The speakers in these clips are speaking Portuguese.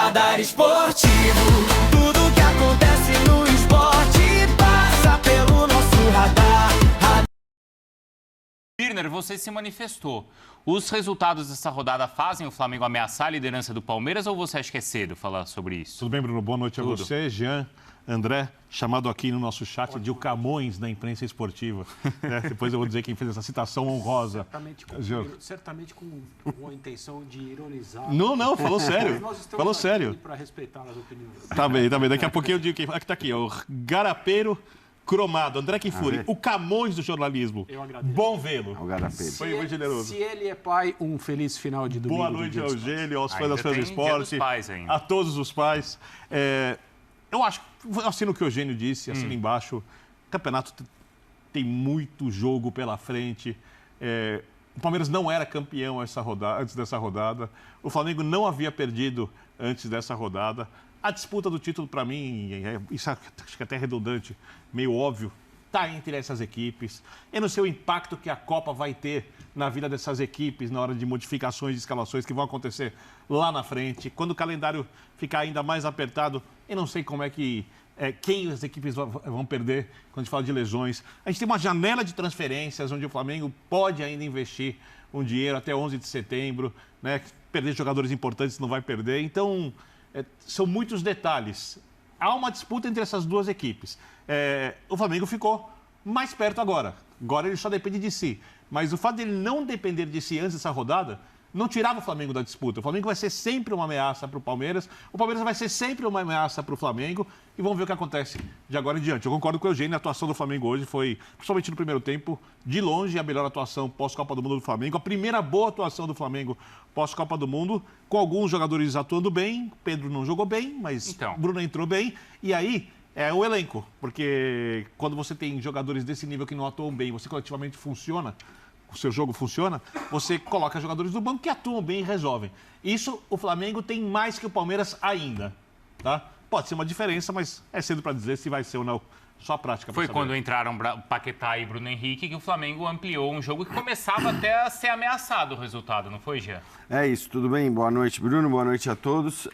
Radar Esportivo. Tudo que acontece no esporte passa pelo nosso radar. Birner, você se manifestou. Os resultados dessa rodada fazem o Flamengo ameaçar a liderança do Palmeiras ou você acha que é cedo falar sobre isso? Tudo bem, Bruno? Boa noite a você, Jean, André, chamado aqui no nosso chat de o Camões da imprensa esportiva. Depois eu vou dizer quem fez essa citação honrosa. Certamente com uma intenção de ironizar. Não, falou sério. Falou sério. Para respeitar as opiniões. Tá bem. Daqui a pouquinho eu digo quem. Aqui tá aqui, o Garapeiro Cromado, André Kifuri, o Camões do jornalismo. Eu agradeço. Bom vê-lo. O Garapeiro. Foi muito generoso. Se ele é pai, um feliz final de domingo. Boa noite, Eugênio, aos fãs das fãs do esporte, a todos os pais. Eu acho, assino o que o Eugênio disse, assino embaixo. O campeonato tem muito jogo pela frente. O Palmeiras não era campeão antes dessa rodada. O Flamengo não havia perdido antes dessa rodada. A disputa do título, para mim, isso acho que é até redundante, meio óbvio, está entre essas equipes. Eu não sei o impacto que a Copa vai ter na vida dessas equipes na hora de modificações de escalações que vão acontecer lá na frente. Quando o calendário ficar ainda mais apertado, eu não sei como é que quem as equipes vão perder quando a gente fala de lesões. A gente tem uma janela de transferências onde o Flamengo pode ainda investir um dinheiro até 11 de setembro, né? Perder jogadores importantes não vai perder. Então, são muitos detalhes. Há uma disputa entre essas duas equipes. O Flamengo ficou mais perto agora. Agora ele só depende de si. Mas o fato dele não depender de si antes dessa rodada não tirava o Flamengo da disputa. O Flamengo vai ser sempre uma ameaça para o Palmeiras. O Palmeiras vai ser sempre uma ameaça para o Flamengo. E vamos ver o que acontece de agora em diante. Eu concordo com o Eugênio. A atuação do Flamengo hoje foi, principalmente no primeiro tempo, de longe a melhor atuação pós-Copa do Mundo do Flamengo. A primeira boa atuação do Flamengo pós-Copa do Mundo, com alguns jogadores atuando bem. Pedro não jogou bem, mas Bruno entrou bem. E aí é o elenco. Porque quando você tem jogadores desse nível que não atuam bem, você coletivamente funciona, o seu jogo funciona, você coloca jogadores do banco que atuam bem e resolvem. Isso o Flamengo tem mais que o Palmeiras ainda, tá? Pode ser uma diferença, mas é cedo para dizer se vai ser ou não. Só a prática. Foi quando entraram Paquetá e Bruno Henrique que o Flamengo ampliou um jogo que começava até a ser ameaçado o resultado, não foi, Jean? É isso, tudo bem? Boa noite, Bruno, boa noite a todos.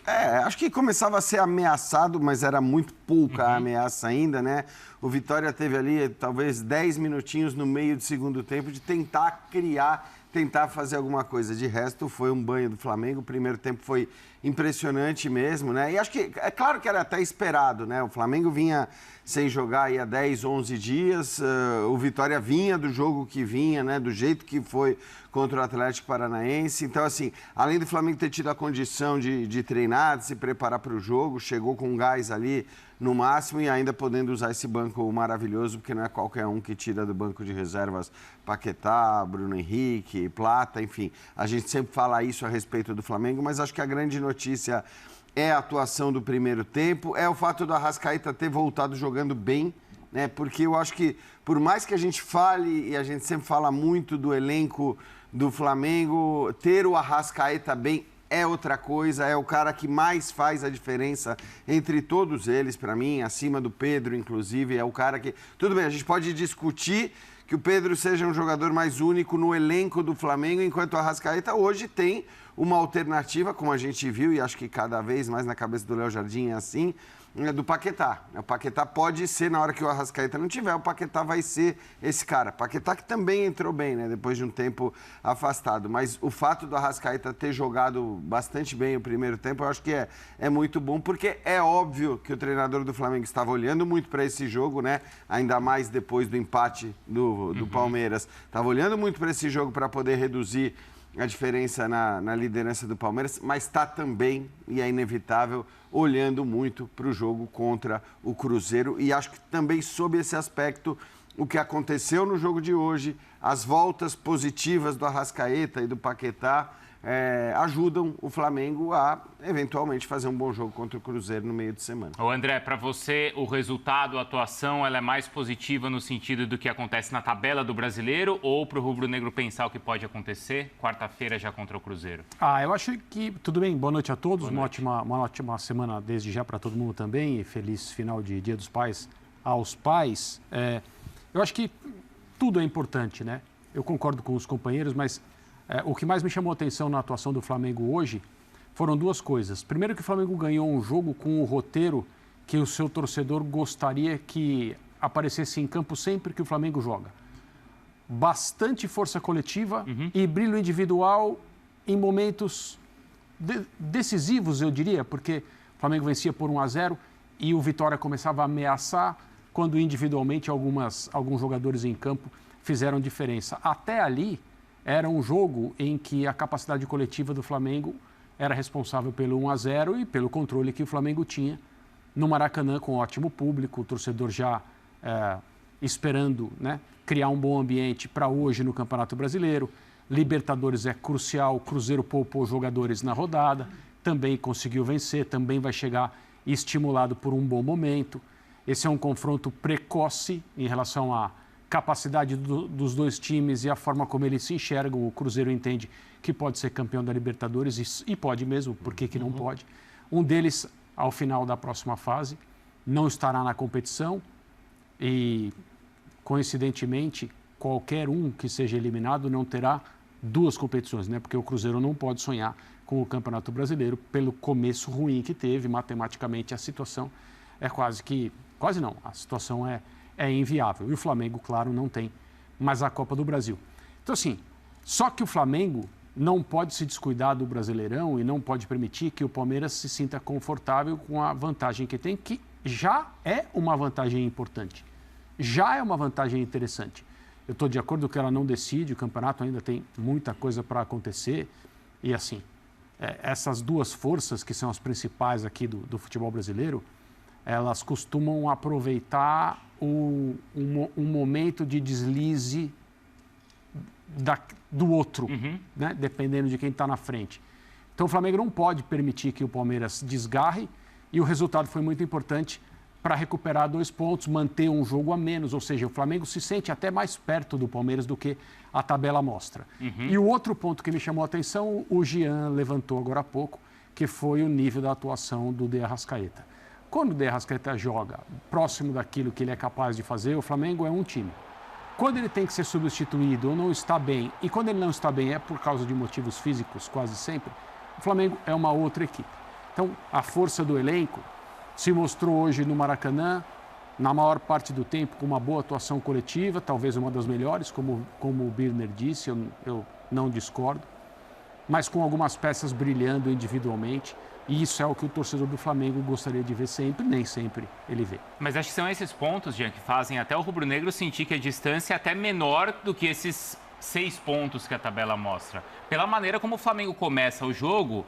Acho que começava a ser ameaçado, mas era muito pouca a ameaça ainda, né? O Vitória teve ali talvez 10 minutinhos no meio do segundo tempo de tentar criar, tentar fazer alguma coisa. De resto, foi um banho do Flamengo. O primeiro tempo foi impressionante mesmo, né? E acho que, é claro que era até esperado, né? O Flamengo vinha sem jogar aí há 10, 11 dias. O Vitória vinha do jogo que vinha, né? Do jeito que foi contra o Atlético Paranaense. Então, assim, além do Flamengo ter tido a condição de treinar, de se preparar para o jogo, chegou com gás ali no máximo e ainda podendo usar esse banco maravilhoso, porque não é qualquer um que tira do banco de reservas Paquetá, Bruno Henrique, Plata, enfim. A gente sempre fala isso a respeito do Flamengo, mas acho que a grande notícia é a atuação do primeiro tempo, é o fato do Arrascaeta ter voltado jogando bem, né? Porque eu acho que, por mais que a gente fale, e a gente sempre fala muito do elenco do Flamengo, ter o Arrascaeta bem é outra coisa, é o cara que mais faz a diferença entre todos eles, para mim, acima do Pedro, inclusive, é o cara que... Tudo bem, a gente pode discutir que o Pedro seja um jogador mais único no elenco do Flamengo, enquanto o Arrascaeta hoje tem uma alternativa, como a gente viu, e acho que cada vez mais na cabeça do Léo Jardim é assim, do Paquetá. O Paquetá pode ser, na hora que o Arrascaeta não tiver, o Paquetá vai ser esse cara. Paquetá que também entrou bem, né, depois de um tempo afastado. Mas o fato do Arrascaeta ter jogado bastante bem o primeiro tempo, eu acho que é muito bom, porque é óbvio que o treinador do Flamengo estava olhando muito para esse jogo, né, ainda mais depois do empate do Palmeiras. Estava olhando muito para esse jogo para poder reduzir a diferença na liderança do Palmeiras, mas está também, e é inevitável, olhando muito para o jogo contra o Cruzeiro. E acho que também, sob esse aspecto, o que aconteceu no jogo de hoje, as voltas positivas do Arrascaeta e do Paquetá, ajudam o Flamengo a, eventualmente, fazer um bom jogo contra o Cruzeiro no meio de semana. Ô André, para você, o resultado, a atuação, ela é mais positiva no sentido do que acontece na tabela do Brasileiro ou para o rubro-negro pensar o que pode acontecer quarta-feira já contra o Cruzeiro? Eu acho que... Tudo bem, boa noite a todos, uma ótima semana desde já para todo mundo também e feliz final de Dia dos Pais aos pais. Eu acho que tudo é importante, né? Eu concordo com os companheiros, mas... o que mais me chamou a atenção na atuação do Flamengo hoje foram duas coisas. Primeiro que o Flamengo ganhou um jogo com o roteiro que o seu torcedor gostaria que aparecesse em campo sempre que o Flamengo joga. Bastante força coletiva e brilho individual em momentos decisivos, eu diria, porque o Flamengo vencia por 1-0 e o Vitória começava a ameaçar quando individualmente alguns jogadores em campo fizeram diferença. Até ali era um jogo em que a capacidade coletiva do Flamengo era responsável pelo 1-0 e pelo controle que o Flamengo tinha no Maracanã, com ótimo público, o torcedor já esperando, né, criar um bom ambiente para hoje no Campeonato Brasileiro. Libertadores é crucial, o Cruzeiro poupou jogadores na rodada, também conseguiu vencer, também vai chegar estimulado por um bom momento. Esse é um confronto precoce em relação à capacidade dos dois times e a forma como eles se enxergam. O Cruzeiro entende que pode ser campeão da Libertadores e pode mesmo, por que não pode? Um deles, ao final da próxima fase, não estará na competição e, coincidentemente, qualquer um que seja eliminado não terá duas competições, né? Porque o Cruzeiro não pode sonhar com o Campeonato Brasileiro pelo começo ruim que teve. Matematicamente, a situação é quase não, a situação é inviável. E o Flamengo, claro, não tem mais a Copa do Brasil. Então, assim, só que o Flamengo não pode se descuidar do Brasileirão e não pode permitir que o Palmeiras se sinta confortável com a vantagem que tem, que já é uma vantagem importante, já é uma vantagem interessante. Eu estou de acordo que ela não decide, o campeonato ainda tem muita coisa para acontecer e, assim, essas duas forças, que são as principais aqui do futebol brasileiro, elas costumam aproveitar um momento de deslize do outro, né? Dependendo de quem está na frente. Então, o Flamengo não pode permitir que o Palmeiras desgarre e o resultado foi muito importante para recuperar 2 pontos, manter um jogo a menos, ou seja, o Flamengo se sente até mais perto do Palmeiras do que a tabela mostra. E o outro ponto que me chamou a atenção, o Jean levantou agora há pouco, que foi o nível da atuação do De Arrascaeta. Quando o De Arrascaeta joga próximo daquilo que ele é capaz de fazer, o Flamengo é um time. Quando ele tem que ser substituído ou não está bem, e quando ele não está bem é por causa de motivos físicos, quase sempre, o Flamengo é uma outra equipe. Então, a força do elenco se mostrou hoje no Maracanã, na maior parte do tempo, com uma boa atuação coletiva, talvez uma das melhores, como o Birner disse, eu não discordo, mas com algumas peças brilhando individualmente. E isso é o que o torcedor do Flamengo gostaria de ver sempre, nem sempre ele vê. Mas acho que são esses pontos, Jean, que fazem até o rubro-negro sentir que a distância é até menor do que esses 6 pontos que a tabela mostra. Pela maneira como o Flamengo começa o jogo,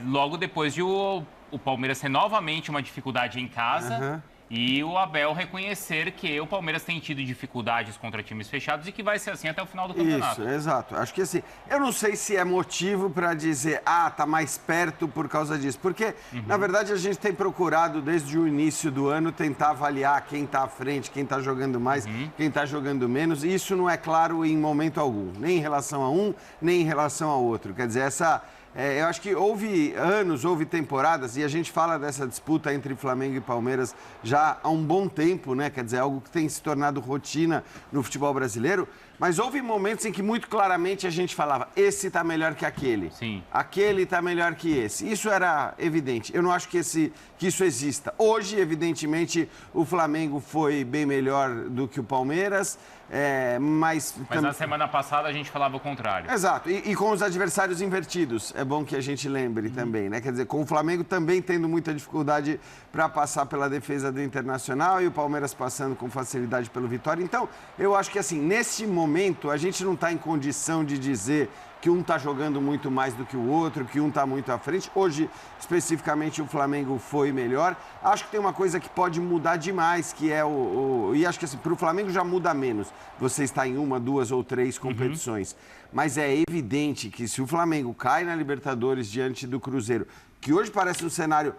logo depois de o Palmeiras ter novamente uma dificuldade em casa e o Abel reconhecer que o Palmeiras tem tido dificuldades contra times fechados e que vai ser assim até o final do campeonato. Isso, exato. Acho que assim, eu não sei se é motivo para dizer, tá mais perto por causa disso. Porque, na verdade, a gente tem procurado, desde o início do ano, tentar avaliar quem está à frente, quem está jogando mais, quem está jogando menos. E isso não é claro em momento algum, nem em relação a um, nem em relação ao outro. Quer dizer, eu acho que houve anos, houve temporadas, e a gente fala dessa disputa entre Flamengo e Palmeiras já há um bom tempo, né? Quer dizer, algo que tem se tornado rotina no futebol brasileiro, mas houve momentos em que muito claramente a gente falava, esse está melhor que aquele, Sim. Aquele está melhor que esse. Isso era evidente. Eu não acho que isso exista. Hoje, evidentemente, o Flamengo foi bem melhor do que o Palmeiras, mas na semana passada a gente falava o contrário. Exato, e com os adversários invertidos, é bom que a gente lembre também, né? Quer dizer, com o Flamengo também tendo muita dificuldade para passar pela defesa do Internacional e o Palmeiras passando com facilidade pelo Vitória. Então, eu acho que assim, nesse momento, a gente não está em condição de dizer que um está jogando muito mais do que o outro, que um está muito à frente. Hoje, especificamente, o Flamengo foi melhor. Acho que tem uma coisa que pode mudar demais, que é e acho que assim, para o Flamengo já muda menos. Você está em 1, 2 ou 3 competições. Mas é evidente que se o Flamengo cai na Libertadores diante do Cruzeiro, que hoje parece um cenário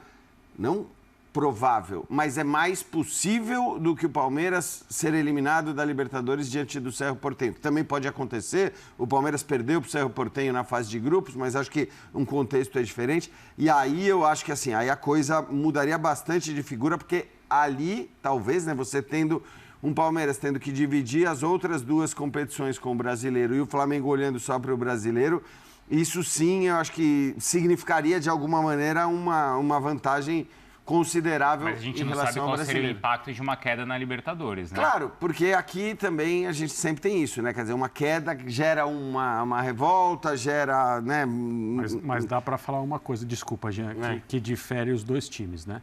não provável, mas é mais possível do que o Palmeiras ser eliminado da Libertadores diante do Cerro Porteño. Também pode acontecer, o Palmeiras perdeu para o Cerro Porteño na fase de grupos, mas acho que um contexto é diferente. E aí eu acho que assim, aí a coisa mudaria bastante de figura, porque ali, talvez, né, você tendo um Palmeiras tendo que dividir as outras 2 competições com o Brasileiro e o Flamengo olhando só para o Brasileiro, isso sim, eu acho que significaria de alguma maneira uma vantagem considerável Mas a gente em não sabe relação ao qual seria o brasileiro. impacto de uma queda na Libertadores, né? Claro, porque aqui também a gente sempre tem isso, né? Quer dizer, uma queda gera uma revolta, gera, né? Mas dá para falar uma coisa, desculpa, Jean, que difere os dois times, né?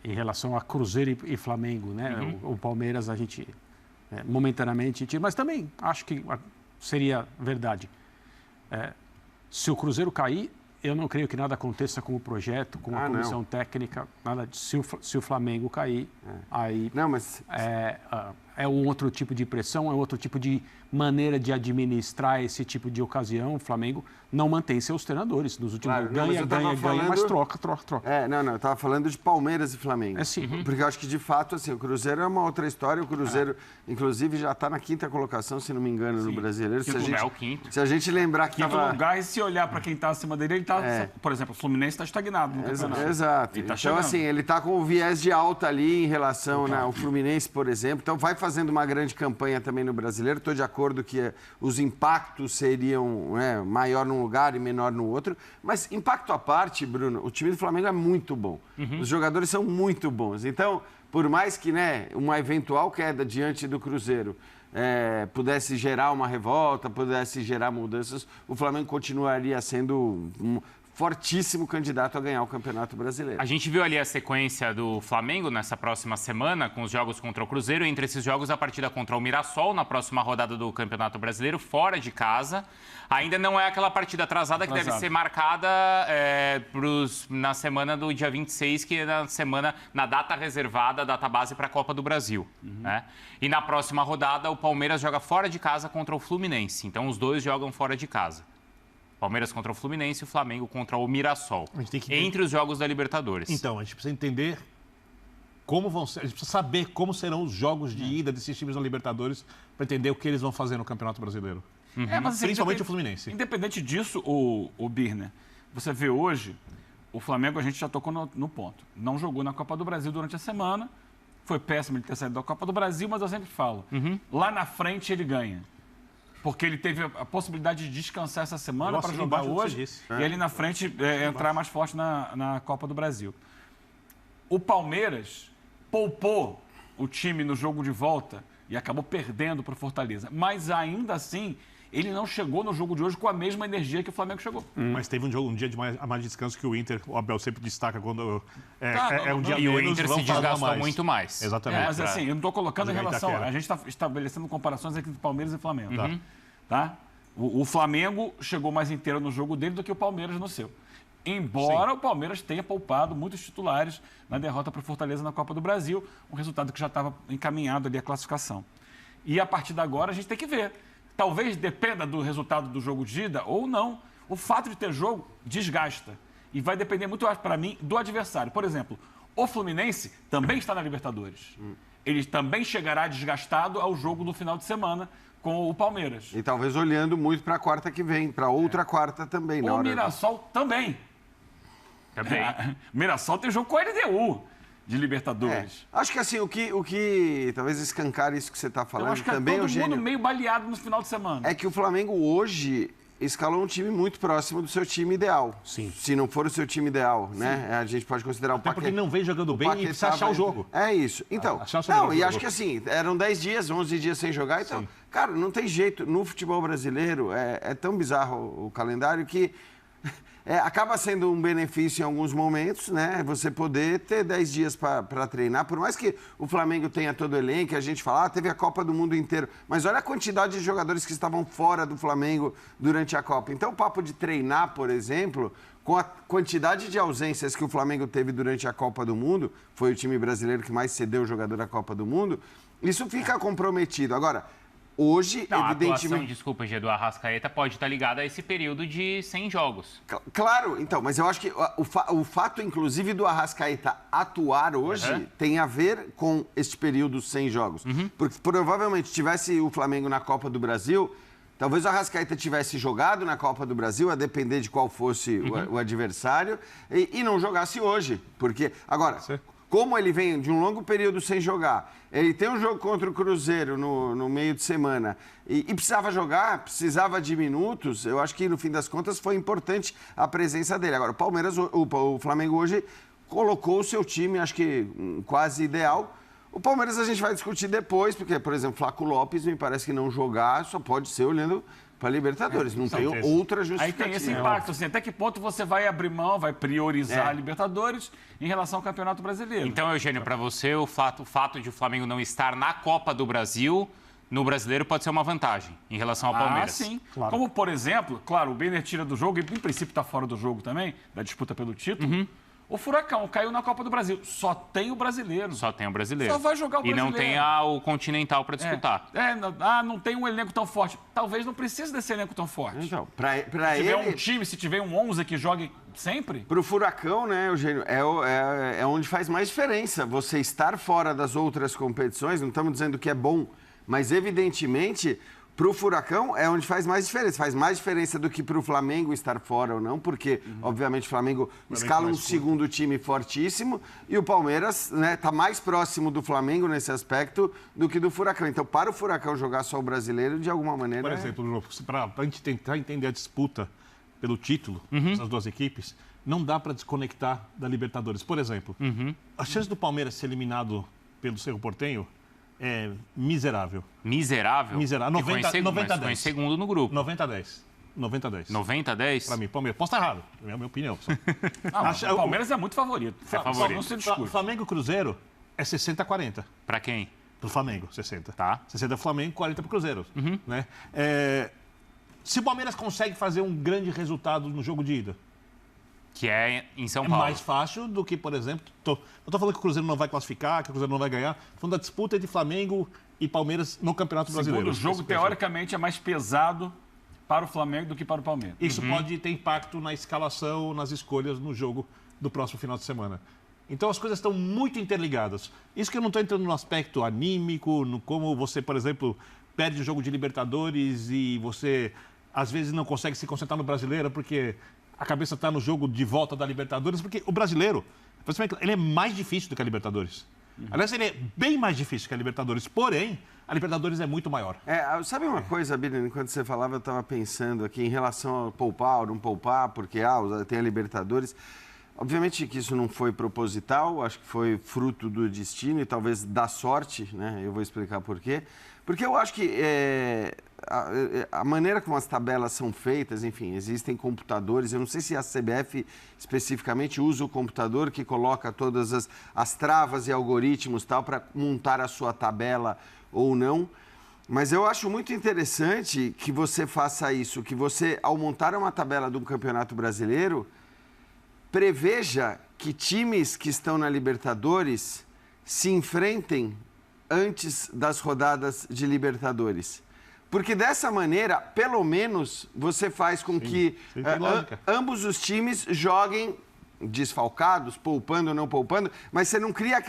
Em relação a Cruzeiro e Flamengo, né? O Palmeiras a gente momentaneamente tira, mas também acho que seria verdade. Se o Cruzeiro cair, eu não creio que nada aconteça com o projeto, com a comissão técnica, nada disso. Se o Flamengo cair, aí Não, mas... é um outro tipo de pressão, é outro tipo de maneira de administrar esse tipo de ocasião. O Flamengo não mantém seus treinadores. Nos últimos anos, ganha, mas troca. Eu estava falando de Palmeiras e Flamengo. Sim. Porque eu acho que, de fato, assim, o Cruzeiro é uma outra história. O Cruzeiro, inclusive, já está na 5ª colocação, se não me engano, no Brasileiro. Se a gente lembrar que Quinto lugar, e se olhar para quem está acima dele, ele está... Por exemplo, o Fluminense está estagnado no campeonato. Exato. Ele tá então, assim, ele está com o viés de alta ali em relação ao Fluminense, por exemplo. Então, vai fazendo uma grande campanha também no Brasileiro. Estou de acordo que os impactos seriam maior num lugar e menor no outro. Mas, impacto à parte, Bruno, o time do Flamengo é muito bom. Os jogadores são muito bons. Então, por mais que uma eventual queda diante do Cruzeiro pudesse gerar uma revolta, pudesse gerar mudanças, o Flamengo continuaria sendo um fortíssimo candidato a ganhar o Campeonato Brasileiro. A gente viu ali a sequência do Flamengo nessa próxima semana, com os jogos contra o Cruzeiro. Entre esses jogos, a partida contra o Mirassol, na próxima rodada do Campeonato Brasileiro, fora de casa. Ainda não é aquela partida atrasada que deve ser marcada na semana do dia 26, que é na data reservada, data base para a Copa do Brasil. Né? E na próxima rodada, o Palmeiras joga fora de casa contra o Fluminense. Então, os dois jogam fora de casa. Palmeiras contra o Fluminense e o Flamengo contra o Mirassol. Entre os jogos da Libertadores. Então, a gente precisa entender como vão ser. A gente precisa saber como serão os jogos de ida desses times na Libertadores para entender o que eles vão fazer no Campeonato Brasileiro. Mas, assim, principalmente o Fluminense. Independente disso, o Birner, você vê hoje, o Flamengo, a gente já tocou no ponto. Não jogou na Copa do Brasil durante a semana. Foi péssimo ele ter saído da Copa do Brasil, mas eu sempre falo, lá na frente ele ganha. Porque ele teve a possibilidade de descansar essa semana para jogar hoje e ali na frente entrar mais forte na Copa do Brasil. O Palmeiras poupou o time no jogo de volta e acabou perdendo para o Fortaleza. Mas ainda assim, ele não chegou no jogo de hoje com a mesma energia que o Flamengo chegou. Mas teve um dia de mais descanso que o Inter, o Abel sempre destaca quando um dia e menos, o Inter se desgastou muito mais. Exatamente. Mas assim, eu não estou colocando em relação... A gente está estabelecendo comparações entre Palmeiras e Flamengo. Tá? O Flamengo chegou mais inteiro no jogo dele do que o Palmeiras no seu. Embora o Palmeiras tenha poupado muitos titulares na derrota para o Fortaleza na Copa do Brasil, um resultado que já estava encaminhado ali a classificação. E a partir de agora a gente tem que ver. Talvez dependa do resultado do jogo de ida ou não. O fato de ter jogo desgasta. E vai depender muito, para mim, do adversário. Por exemplo, o Fluminense também está na Libertadores. Ele também chegará desgastado ao jogo do final de semana com o Palmeiras. E talvez olhando muito para a quarta que vem, para outra quarta também. O Mirassol também. Mirassol tem jogo com a LDU de Libertadores. Acho que assim, o que talvez escancar isso que você está falando Eu acho que também, todo mundo meio baleado no final de semana. É que o Flamengo hoje escalou um time muito próximo do seu time ideal. Sim. Se não for o seu time ideal, né? A gente pode considerar o Paquetá. Porque ele não vem jogando bem e precisa achar o jogo. É isso. Então, acho que assim, eram 10 dias, 11 dias sem jogar, então, cara, não tem jeito. No futebol brasileiro, é tão bizarro o calendário que acaba sendo um benefício em alguns momentos, né? Você poder ter 10 dias para treinar. Por mais que o Flamengo tenha todo o elenco, a gente fala, teve a Copa do Mundo inteiro. Mas olha a quantidade de jogadores que estavam fora do Flamengo durante a Copa. Então, o papo de treinar, por exemplo, com a quantidade de ausências que o Flamengo teve durante a Copa do Mundo, foi o time brasileiro que mais cedeu o jogador à Copa do Mundo, isso fica comprometido. Agora, hoje, não, evidentemente... A atuação, desculpa, Gê, do Arrascaeta pode estar ligada a esse período de 100 jogos. Claro, então, mas eu acho que o fato, inclusive, do Arrascaeta atuar hoje tem a ver com este período sem jogos. Porque provavelmente tivesse o Flamengo na Copa do Brasil, talvez o Arrascaeta tivesse jogado na Copa do Brasil, a depender de qual fosse o adversário, e não jogasse hoje. Porque, agora, Como ele vem de um longo período sem jogar, ele tem um jogo contra o Cruzeiro no meio de semana e precisava jogar, precisava de minutos, eu acho que no fim das contas foi importante a presença dele. Agora, o Flamengo hoje colocou o seu time, acho que quase ideal. O Palmeiras a gente vai discutir depois, porque, por exemplo, Flaco Lopes me parece que não jogar só pode ser olhando para Libertadores, não tem outra justificativa. Aí tem esse impacto, assim, até que ponto você vai abrir mão, vai priorizar a Libertadores em relação ao Campeonato Brasileiro. Então, Eugênio, para você, o fato de o Flamengo não estar na Copa do Brasil, no Brasileiro, pode ser uma vantagem em relação ao Palmeiras. Sim. Claro. Como, por exemplo, claro, o Benner tira do jogo, ele em princípio está fora do jogo também, da disputa pelo título. O Furacão caiu na Copa do Brasil. Só tem o Brasileiro. Só tem o Brasileiro. Só vai jogar o Brasileiro. E não tem o Continental para disputar. Não tem um elenco tão forte. Talvez não precise desse elenco tão forte. Então, para Se tiver ele... um time, se tiver um 11 que jogue sempre... Para o Furacão, né, Eugênio, é onde faz mais diferença. Você estar fora das outras competições, não estamos dizendo que é bom, mas evidentemente... Para o Furacão é onde faz mais diferença. Faz mais diferença do que para o Flamengo estar fora ou não, porque, obviamente, o Flamengo escala um segundo time fortíssimo e o Palmeiras está mais próximo do Flamengo nesse aspecto do que do Furacão. Então, para o Furacão jogar só o Brasileiro, de alguma maneira... Por exemplo, para a gente tentar entender a disputa pelo título dessas duas equipes, não dá para desconectar da Libertadores. Por exemplo, a chance do Palmeiras ser eliminado pelo Cerro Porteño é miserável. Miserável? Miserável. 90-10. Foi em segundo no grupo. 90-10. 90-10. 90-10? Para mim, Palmeiras. Posso estar errado. É a minha opinião. O Palmeiras é muito favorito. Não se discute. Flamengo e Cruzeiro é 60-40. Para quem? Pro Flamengo, 60. Tá. 60 pro Flamengo, 40 pro Cruzeiro. Né? Se o Palmeiras consegue fazer um grande resultado no jogo de ida, que é em São é Paulo. mais fácil do que, por exemplo... Não estou falando que o Cruzeiro não vai classificar, que o Cruzeiro não vai ganhar. Estou falando da disputa entre Flamengo e Palmeiras no Campeonato Brasileiro. O jogo, teoricamente, é mais pesado para o Flamengo do que para o Palmeiras. Isso pode ter impacto na escalação, nas escolhas no jogo do próximo final de semana. Então, as coisas estão muito interligadas. Isso que eu não estou entrando no aspecto anímico, no como você, por exemplo, perde o jogo de Libertadores e você, às vezes, não consegue se concentrar no Brasileiro porque... A cabeça está no jogo de volta da Libertadores, porque o brasileiro, ele é mais difícil do que a Libertadores. Aliás, ele é bem mais difícil que a Libertadores, porém, a Libertadores é muito maior. Sabe uma coisa, Bira, enquanto você falava, eu estava pensando aqui em relação a poupar ou não poupar, porque tem a Libertadores. Obviamente que isso não foi proposital, acho que foi fruto do destino e talvez da sorte, né? Eu vou explicar por quê. Porque eu acho que a maneira como as tabelas são feitas, enfim, existem computadores, eu não sei se a CBF especificamente usa o computador que coloca todas as travas e algoritmos tal para montar a sua tabela ou não, mas eu acho muito interessante que você faça isso, que você, ao montar uma tabela de um campeonato brasileiro, preveja que times que estão na Libertadores se enfrentem antes das rodadas de Libertadores. Porque dessa maneira, pelo menos, você faz com que ambos os times joguem desfalcados, poupando ou não poupando, mas você não cria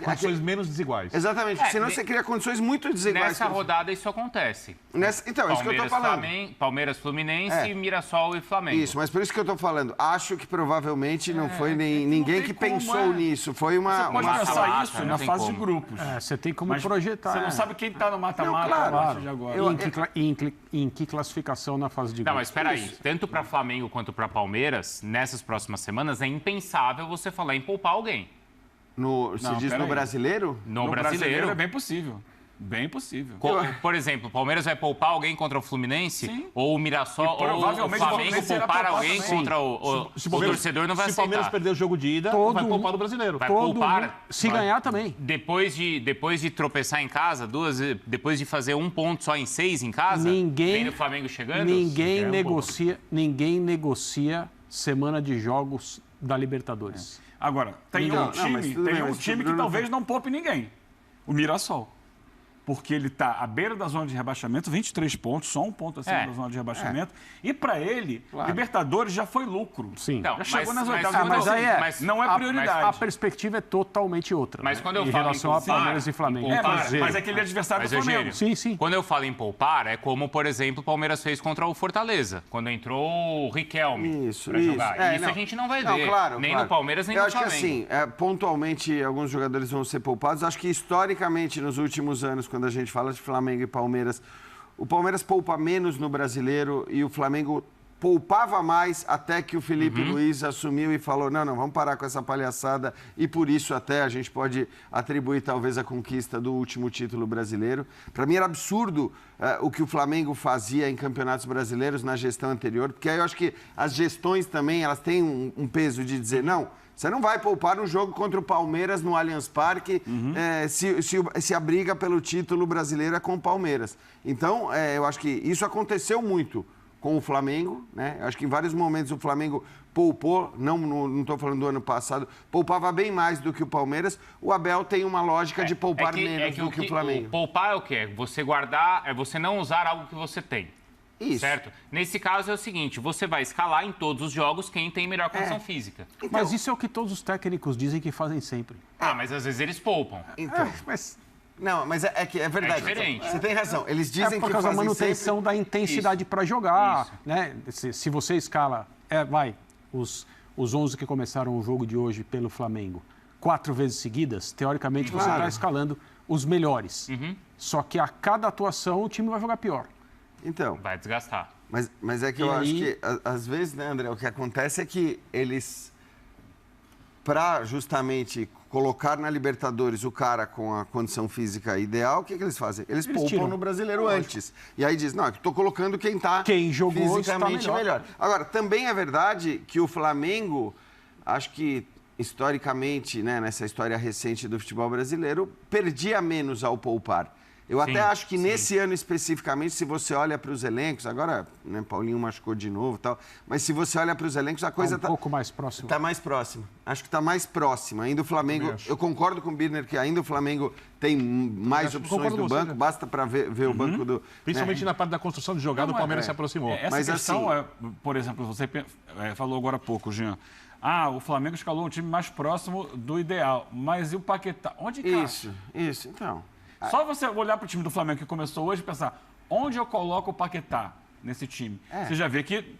condições menos desiguais. Exatamente, senão você cria condições muito desiguais. Nessa rodada isso acontece. Então, é isso que eu estou falando. Palmeiras, Fluminense, Mirassol e Flamengo. Isso, mas por isso que eu estou falando. Acho que provavelmente não foi ninguém que pensou nisso. Foi uma... Você pode pensar isso na fase de grupos. Você tem como projetar. Você não sabe quem está no mata-mata a partir de agora. Em que classificação na fase de grupos. Não, mas espera aí. Tanto para Flamengo quanto para Palmeiras, nessas próximas semanas, é impensável você falar em poupar alguém. Você diz no brasileiro? No brasileiro é bem possível. Bem possível. Por exemplo, o Palmeiras vai poupar alguém contra o Fluminense? Sim. Ou o Mirassol, ou o Flamengo poupar alguém contra o torcedor não vai aceitar. Se o Palmeiras perder o jogo de ida, vai poupar o brasileiro. Vai poupar. Se ganhar também. Depois de tropeçar em casa, depois de fazer um ponto só em 6 em casa, vem o Flamengo chegando? Ninguém negocia semana de jogos da Libertadores. Agora, tem um time que talvez não poupe ninguém. O Mirassol. porque ele está à beira da zona de rebaixamento, 23 pontos, só 1 ponto acima da zona de rebaixamento. E para ele, Libertadores já foi lucro. Sim. Então, já chegou nas oitavas. Mas aí não é prioridade. A perspectiva é totalmente outra. Mas quando eu em falo relação a Palmeiras e Flamengo. Mas é aquele adversário do Flamengo. Sim. Quando eu falo em poupar, é como, por exemplo, o Palmeiras fez contra o Fortaleza, quando entrou o Riquelme para jogar. Isso a gente não vai ver, nem no Palmeiras, nem no Flamengo. Eu acho que assim, pontualmente, alguns jogadores vão ser poupados. Acho que historicamente, nos últimos anos, quando a gente fala de Flamengo e Palmeiras, o Palmeiras poupa menos no Brasileiro e o Flamengo poupava mais até que o Felipe Luiz assumiu e falou, não, vamos parar com essa palhaçada, e por isso até a gente pode atribuir talvez a conquista do último título brasileiro. Para mim era absurdo o que o Flamengo fazia em campeonatos brasileiros na gestão anterior, porque aí eu acho que as gestões também, elas têm um peso de dizer, não, você não vai poupar um jogo contra o Palmeiras no Allianz Parque se a briga pelo título brasileiro é com o Palmeiras. Então, eu acho que isso aconteceu muito com o Flamengo, né? Eu acho que em vários momentos o Flamengo poupou, não estou falando do ano passado, poupava bem mais do que o Palmeiras. O Abel tem uma lógica de poupar menos do que o Flamengo. Poupar é o quê? Você guardar, é você não usar algo que você tem. Isso. Certo? Nesse caso é o seguinte, você vai escalar em todos os jogos quem tem melhor condição física. Então, mas isso é o que todos os técnicos dizem que fazem sempre. Mas às vezes eles poupam. Então, Não, mas é verdade. É diferente. Você tem razão. Eles dizem por que causa da fazem manutenção sempre... da intensidade para jogar. Né? Se você escala, os 11 que começaram o jogo de hoje pelo Flamengo 4 vezes seguidas, teoricamente você está escalando os melhores. Só que a cada atuação o time vai jogar pior. Então, vai desgastar. Mas é que eu acho que, às vezes, né, André, o que acontece é que eles, para justamente colocar na Libertadores o cara com a condição física ideal, o que eles fazem? Eles poupam tiram no Brasileiro antes. E aí diz, não, estou colocando quem jogou fisicamente está melhor. Agora, também é verdade que o Flamengo, acho que historicamente, né, nessa história recente do futebol brasileiro, perdia menos ao poupar. Eu até acho que nesse ano especificamente, se você olha para os elencos, agora, né, Paulinho machucou de novo e tal, mas se você olha para os elencos, a coisa está um pouco mais próxima. Está mais próxima. Acho que está mais próxima. Ainda o Flamengo, eu concordo com o Birner que ainda o Flamengo tem mais opções do banco, basta para ver o banco do... Principalmente na parte da construção de jogada, o Palmeiras se aproximou. Essa questão, por exemplo, você falou agora há pouco, Jean, o Flamengo escalou um time mais próximo do ideal, mas e o Paquetá? Onde caixa? Isso, então... Só você olhar para o time do Flamengo que começou hoje e pensar, onde eu coloco o Paquetá nesse time? Você já vê que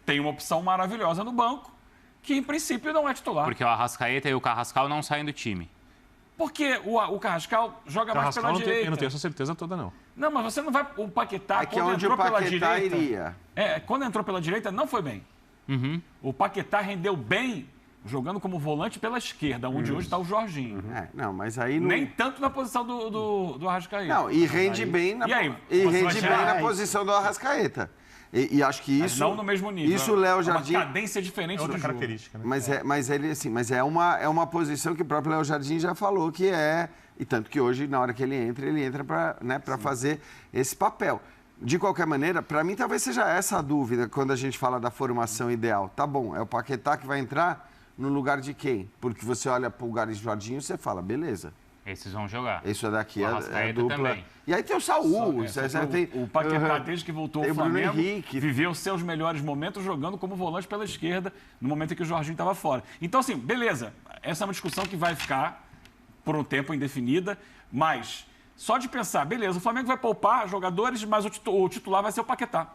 tem uma opção maravilhosa no banco, que em princípio não é titular. Porque o Arrascaeta e o Carrascal não saem do time. Porque o Carrascal joga mais pela direita. Eu não tenho essa certeza toda, não. Não, mas você não vai... O Paquetá, quando entrou pela direita... Quando entrou pela direita, não foi bem. O Paquetá rendeu bem jogando como volante pela esquerda, onde hoje está o Jorginho. Não, mas aí não... Nem tanto na posição do Arrascaeta. Não, e rende bem na, na posição do Arrascaeta. E acho que isso... Mas não no mesmo nível. Isso o Léo Jardim... Uma cadência diferente do jogo. Característica, né? Mas é uma posição que o próprio Léo Jardim já falou que é... E tanto que hoje, na hora que ele entra para, né, para fazer esse papel. De qualquer maneira, para mim talvez seja essa a dúvida quando a gente fala da formação ideal. Tá bom, é o Paquetá que vai entrar... No lugar de quem? Porque você olha para o Gary e Jorginho e você fala, beleza. Esses vão jogar. Isso daqui é dupla. Também. E aí tem o Saúl. O Paquetá, desde que voltou ao Flamengo, Henrique. viveu seus melhores momentos jogando como volante pela esquerda, no momento em que o Jorginho estava fora. Então, assim, beleza. Essa é uma discussão que vai ficar por um tempo indefinida, mas só de pensar, beleza, o Flamengo vai poupar jogadores, mas o titular vai ser o Paquetá.